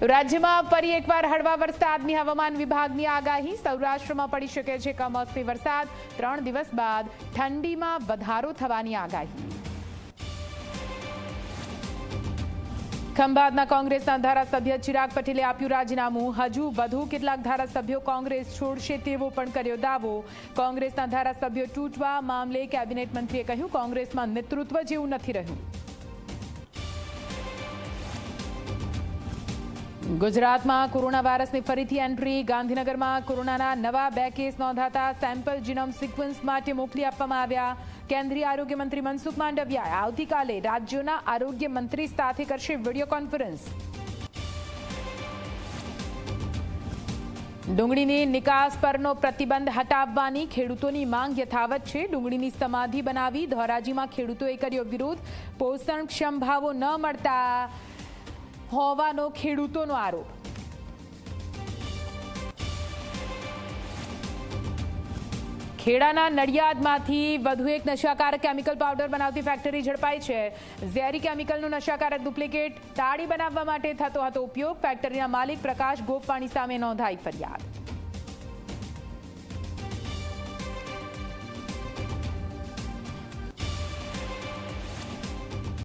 રાજ્યમાં ફરી એકવાર હળવા વરસાદની હવામાન વિભાગની આગાહી। સૌરાષ્ટ્રમાં પડી શકે છે કમોસમી વરસાદ। 3 દિવસ બાદ ઠંડીમાં વધારો થવાની આગાહી। ખંભાતના કોંગ્રેસના ધારાસભ્ય ચિરાગ પટેલે આપ્યું રાજીનામું। હજુ વધુ કેટલાક ધારાસભ્યો કોંગ્રેસ છોડશે તેવો પણ કર્યો દાવો। કોંગ્રેસના ધારાસભ્યો તૂટવા મામલે કેબિનેટ મંત્રીએ કહ્યું, કોંગ્રેસમાં નેતૃત્વ જેવું નથી રહ્યું। ગુજરાતમાં કોરોના વાયરસની ફરીથી એન્ટ્રી। ગાંધીનગરમાં કોરોનાના નવા 2 કેસ નોંધાતા સેમ્પલ જીનોમ સિક્વન્સ માટે મોકલી આપવામાં આવ્યા। કેન્દ્રીય આરોગ્ય મંત્રી મનસુખ માંડવિયા આવતીકાલે રાજ્યોના આરોગ્ય મંત્રી સાથે કરશે વિડીયો કોન્ફરન્સ। ડુંગળીની નિકાસ પરનો પ્રતિબંધ હટાવવાની ખેડૂતોની માંગ યથાવત છે। ડુંગળીની સમાધિ બનાવી ધોરાજીમાં ખેડૂતોએ કર્યો વિરોધ। પોષણક્ષમ ભાવો ન મળતા હોવાનો ખેડૂતોનો આરોપ। ખેડાના નડિયાદમાંથી વધુ એક નશાકારક કેમિકલ પાવડર બનાવતી ફેક્ટરી ઝડપાઈ છે। ઝેરી કેમિકલનું નશાકારક ડુપ્લિકેટ તાળી બનાવવા માટે થતો હતો ઉપયોગ। ફેક્ટરીના માલિક પ્રકાશ ગોપવાણી સામે નોંધાઈ ફરિયાદ।